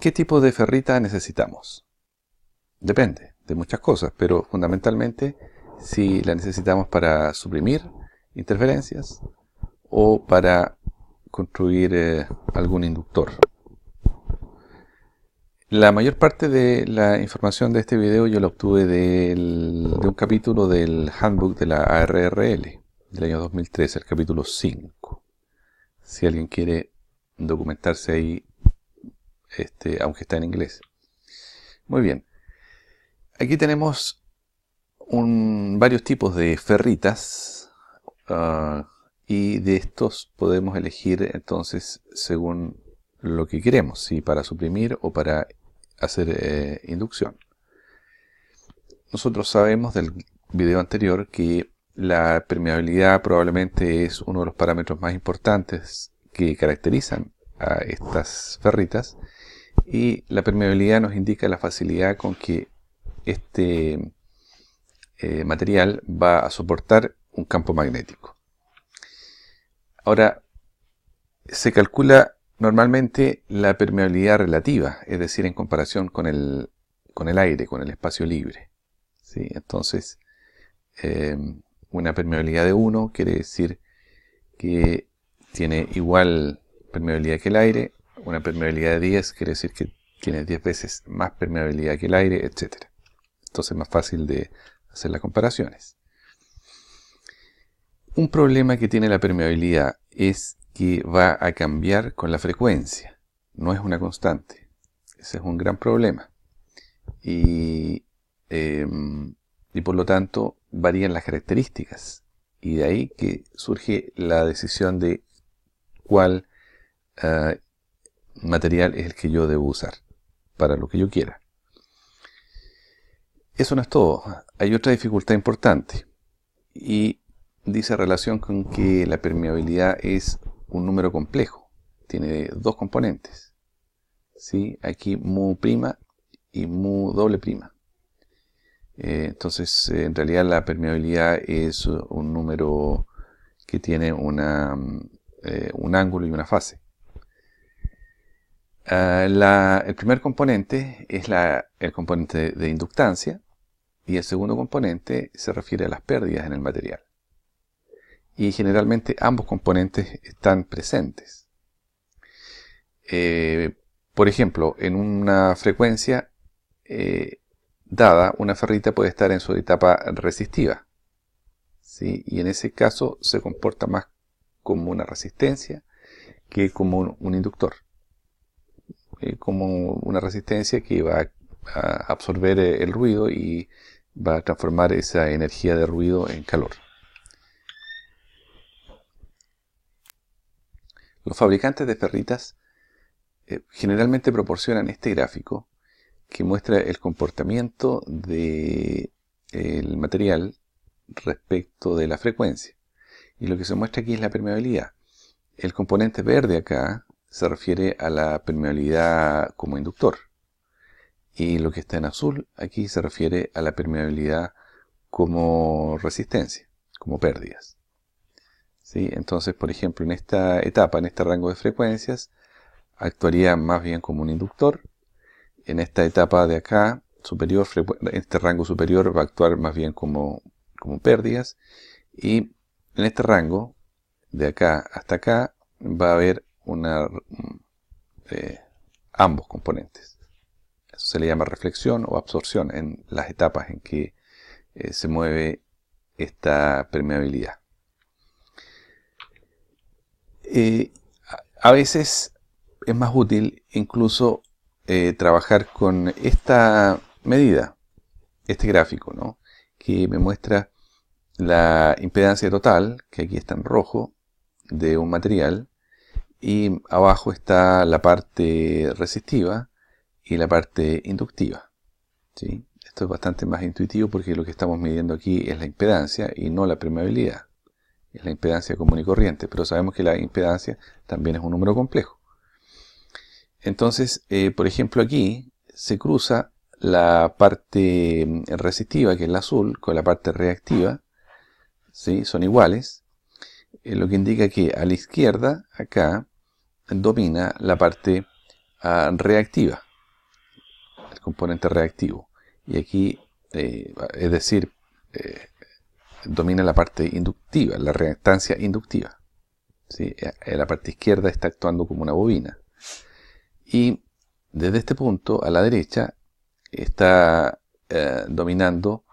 ¿Qué tipo de ferrita necesitamos? Depende de muchas cosas, pero fundamentalmente si la necesitamos para suprimir interferencias o para construir algún inductor. La mayor parte de la información de este video yo la obtuve de un capítulo del Handbook de la ARRL del año 2013, el capítulo 5. Si alguien quiere documentarse ahí, aunque está en inglés. Muy bien. Aquí tenemos varios tipos de ferritas y de estos podemos elegir entonces según lo que queremos, si para suprimir o para hacer inducción. Nosotros sabemos del video anterior que la permeabilidad probablemente es uno de los parámetros más importantes que caracterizan a estas ferritas, y la permeabilidad nos indica la facilidad con que este material va a soportar un campo magnético. Ahora, se calcula normalmente la permeabilidad relativa, es decir, en comparación con el aire, con el espacio libre. ¿Sí? Entonces, una permeabilidad de 1 quiere decir que tiene igual permeabilidad que el aire. Una permeabilidad de 10 quiere decir que tiene 10 veces más permeabilidad que el aire, etc. Entonces es más fácil de hacer las comparaciones. Un problema que tiene la permeabilidad es que va a cambiar con la frecuencia. No es una constante. Ese es un gran problema. Y por lo tanto varían las características. Y de ahí que surge la decisión de cuál material es el que yo debo usar para lo que yo quiera. Eso no es todo. Hay otra dificultad importante y dice relación con que la permeabilidad es un número complejo. Tiene dos componentes. ¿Sí? Aquí mu' y mu doble prima. Entonces, en realidad la permeabilidad es un número que tiene un ángulo y una fase. El primer componente es el componente de inductancia, y el segundo componente se refiere a las pérdidas en el material. Y generalmente ambos componentes están presentes. Por ejemplo, en una frecuencia dada, una ferrita puede estar en su etapa resistiva, ¿sí? Y en ese caso se comporta más como una resistencia que como un inductor. Como una resistencia que va a absorber el ruido y va a transformar esa energía de ruido en calor. Los fabricantes de ferritas generalmente proporcionan este gráfico que muestra el comportamiento del material respecto de la frecuencia. Y lo que se muestra aquí es la permeabilidad. El componente verde acá se refiere a la permeabilidad como inductor. Y lo que está en azul aquí se refiere a la permeabilidad como resistencia, como pérdidas. ¿Sí? Entonces, por ejemplo, en esta etapa, en este rango de frecuencias, actuaría más bien como un inductor. En esta etapa de acá, superior, este rango superior va a actuar más bien como pérdidas. Y en este rango, de acá hasta acá, va a haber ambos componentes. Eso se le llama reflexión o absorción en las etapas en que se mueve esta permeabilidad. A veces es más útil incluso trabajar con esta medida, este gráfico, ¿no? Que me muestra la impedancia total, que aquí está en rojo, de un material, y abajo está la parte resistiva y la parte inductiva. ¿Sí? Esto es bastante más intuitivo porque lo que estamos midiendo aquí es la impedancia y no la permeabilidad. Es la impedancia común y corriente, pero sabemos que la impedancia también es un número complejo. Entonces, por ejemplo, aquí se cruza la parte resistiva, que es la azul, con la parte reactiva. ¿Sí? Son iguales. Lo que indica que a la izquierda, acá, domina la parte reactiva. el componente reactivo. Y aquí, es decir, domina la parte inductiva, la reactancia inductiva. ¿Sí? La parte izquierda está actuando como una bobina. Y desde este punto a la derecha está dominando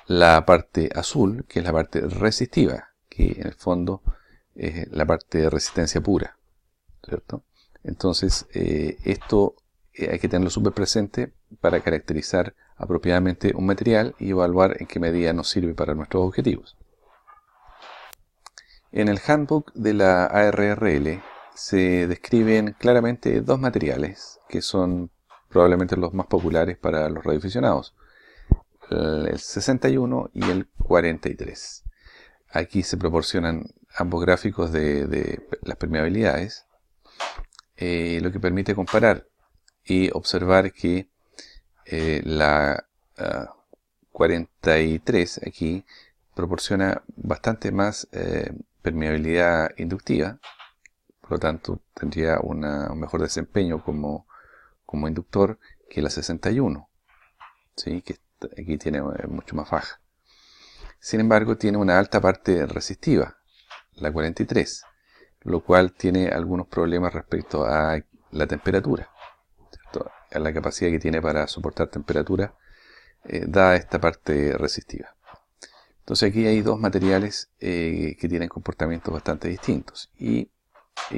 la parte azul, que es la parte resistiva, que en el fondo es la parte de resistencia pura, ¿cierto? Entonces, esto hay que tenerlo súper presente para caracterizar apropiadamente un material y evaluar en qué medida nos sirve para nuestros objetivos. En el handbook de la ARRL se describen claramente dos materiales que son probablemente los más populares para los radioaficionados, el 61 y el 43. Aquí se proporcionan ambos gráficos de las permeabilidades, lo que permite comparar y observar que la 43 aquí proporciona bastante más permeabilidad inductiva, por lo tanto tendría un mejor desempeño como inductor que la 61, ¿sí? Que aquí tiene mucho más baja. Sin embargo, tiene una alta parte resistiva, la 43, lo cual tiene algunos problemas respecto a la temperatura, ¿cierto? A la capacidad que tiene para soportar temperatura, da esta parte resistiva. Entonces aquí hay dos materiales que tienen comportamientos bastante distintos. Y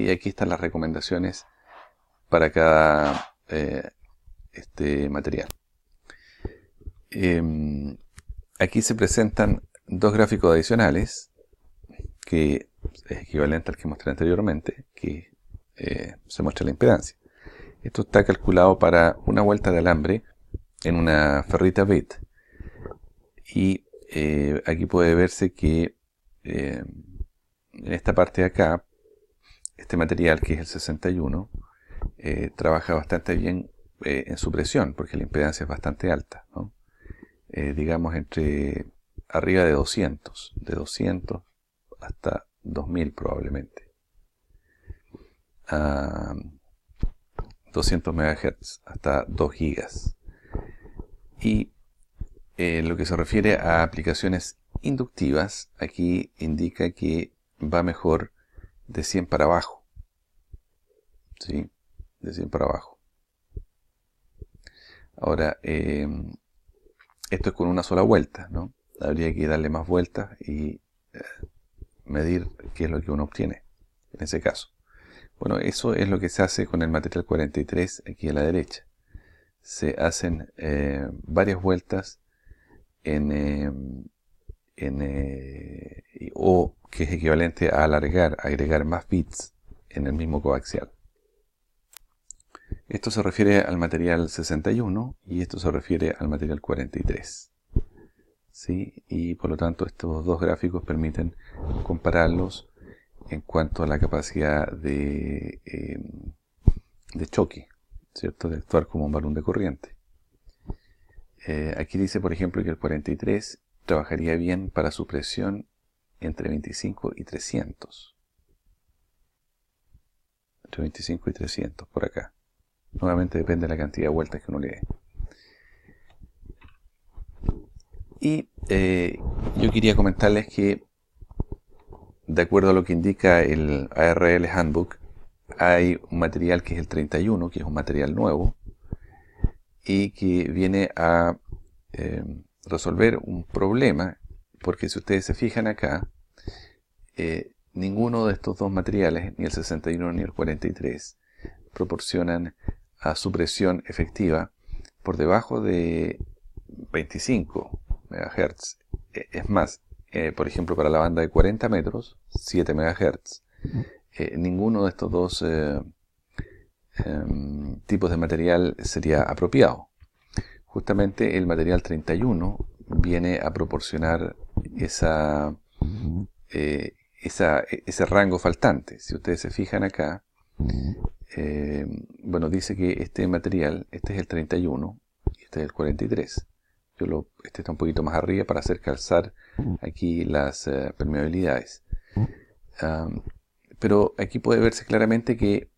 aquí están las recomendaciones para cada material. Aquí se presentan dos gráficos adicionales, que es equivalente al que mostré anteriormente, que se muestra la impedancia. Esto está calculado para una vuelta de alambre en una ferrita bit. Y aquí puede verse que en esta parte de acá, este material que es el 61, trabaja bastante bien en su presión, porque la impedancia es bastante alta, ¿no? Digamos entre arriba de 200 hasta 2000 probablemente. 200 MHz hasta 2 gigas. Y lo que se refiere a aplicaciones inductivas, aquí indica que va mejor de 100 para abajo. ¿Sí? De 100 para abajo. Ahora, esto es con una sola vuelta, ¿no? Habría que darle más vueltas y medir qué es lo que uno obtiene en ese caso. Bueno, eso es lo que se hace con el material 43 aquí a la derecha. Se hacen varias vueltas o que es equivalente a agregar más bits en el mismo coaxial. Esto se refiere al material 61 y esto se refiere al material 43. ¿Sí? Y por lo tanto estos dos gráficos permiten compararlos en cuanto a la capacidad de choque, ¿cierto? De actuar como un balón de corriente. Aquí dice, por ejemplo, que el 43 trabajaría bien para su presión entre 25 y 300. Entre 25 y 300, por acá. Nuevamente depende de la cantidad de vueltas que uno le dé. Y yo quería comentarles que, de acuerdo a lo que indica el ARL Handbook, hay un material que es el 31, que es un material nuevo, y que viene a resolver un problema, porque si ustedes se fijan acá, ninguno de estos dos materiales, ni el 61 ni el 43, proporcionan a su presión efectiva por debajo de 25 MHz. Es más, por ejemplo, para la banda de 40 metros, 7 MHz, ninguno de estos dos tipos de material sería apropiado. Justamente el material 31 viene a proporcionar ese rango faltante. Si ustedes se fijan acá, bueno, dice que este material, este es el 31 y este es el 43. Este está un poquito más arriba para hacer calzar aquí las permeabilidades. Pero aquí puede verse claramente que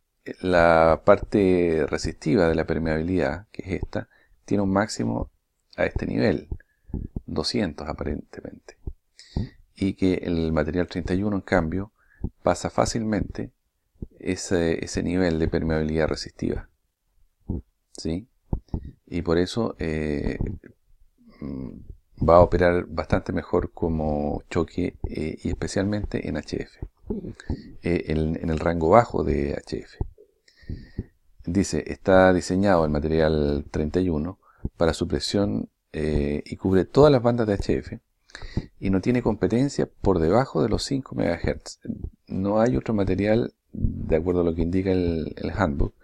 la parte resistiva de la permeabilidad, que es esta, tiene un máximo a este nivel, 200 aparentemente. Y que el material 31, en cambio, pasa fácilmente ese nivel de permeabilidad resistiva. ¿Sí? Y por eso va a operar bastante mejor como choque y especialmente en HF, en el rango bajo de HF. Dice, está diseñado el material 31 para supresión y cubre todas las bandas de HF y no tiene competencia por debajo de los 5 MHz. No hay otro material, de acuerdo a lo que indica el handbook,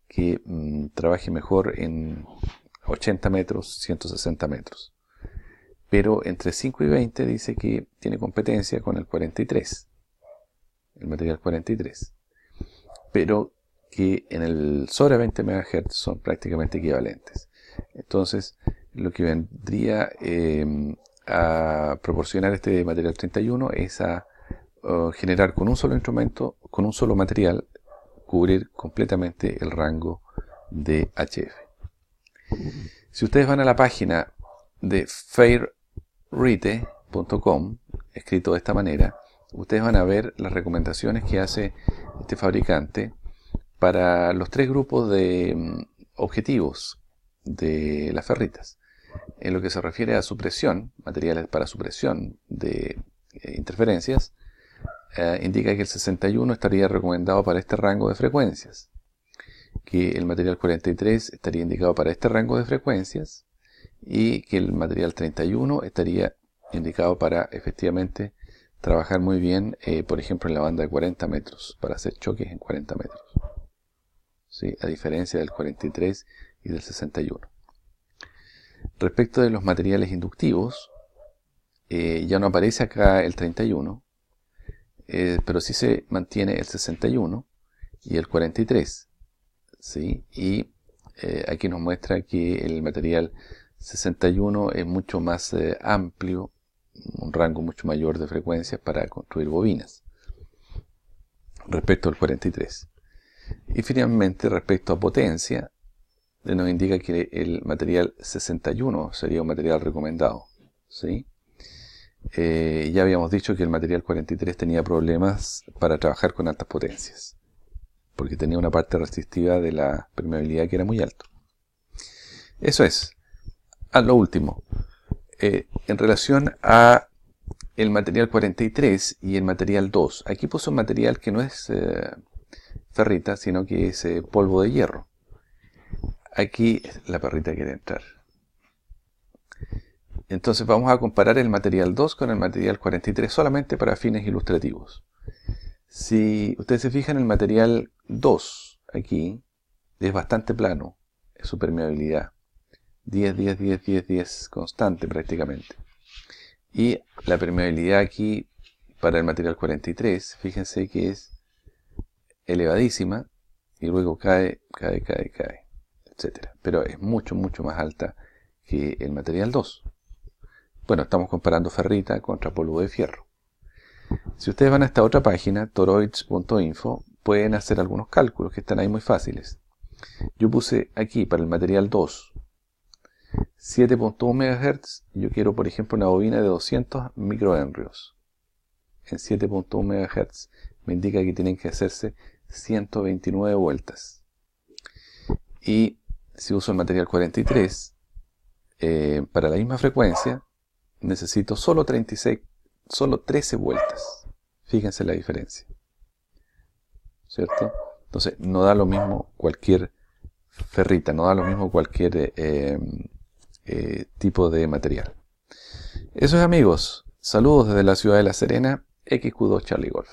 que trabaje mejor en 80 metros, 160 metros. Pero entre 5 y 20 dice que tiene competencia con el 43, el material 43. Pero que en el sobre 20 MHz son prácticamente equivalentes. Entonces, lo que vendría a proporcionar este material 31 es a generar con un solo instrumento, con un solo material, cubrir completamente el rango de HF. Si ustedes van a la página de fairrite.com, escrito de esta manera, ustedes van a ver las recomendaciones que hace este fabricante para los 3 grupos de objetivos de las ferritas. En lo que se refiere a supresión, materiales para supresión de interferencias, indica que el 61 estaría recomendado para este rango de frecuencias, que el material 43 estaría indicado para este rango de frecuencias y que el material 31 estaría indicado para efectivamente trabajar muy bien, por ejemplo, en la banda de 40 metros, para hacer choques en 40 metros. ¿Sí? A diferencia del 43 y del 61. Respecto de los materiales inductivos, ya no aparece acá el 31, pero sí se mantiene el 61 y el 43. ¿Sí? Y aquí nos muestra que el material 61 es mucho más amplio, un rango mucho mayor de frecuencias para construir bobinas respecto al 43. Y finalmente, respecto a potencia, nos indica que el material 61 sería un material recomendado. ¿Sí? Ya habíamos dicho que el material 43 tenía problemas para trabajar con altas potencias, porque tenía una parte resistiva de la permeabilidad que era muy alto. Eso es. A lo último, en relación a el material 43 y el material 2, aquí puse un material que no es ferrita, sino que es polvo de hierro. Aquí la perrita quiere entrar. Entonces vamos a comparar el material 2 con el material 43 solamente para fines ilustrativos. Si ustedes se fijan, el material 2 aquí es bastante plano, es su permeabilidad. 10, 10, 10, 10, 10, constante prácticamente. Y la permeabilidad aquí para el material 43, fíjense que es elevadísima y luego cae, cae, cae, cae, etc. Pero es mucho, mucho más alta que el material 2. Bueno, estamos comparando ferrita contra polvo de fierro. Si ustedes van a esta otra página, toroids.info, pueden hacer algunos cálculos que están ahí muy fáciles. Yo puse aquí para el material 2 7.1 MHz, yo quiero por ejemplo una bobina de 200 microhenrios. En 7.1 MHz me indica que tienen que hacerse 129 vueltas. Y si uso el material 43, para la misma frecuencia, necesito solo 13 vueltas. Fíjense la diferencia. ¿Cierto? Entonces, no da lo mismo cualquier ferrita, no da lo mismo cualquier tipo de material. Eso es, amigos. Saludos desde la ciudad de La Serena, XQ2 Charlie Golf.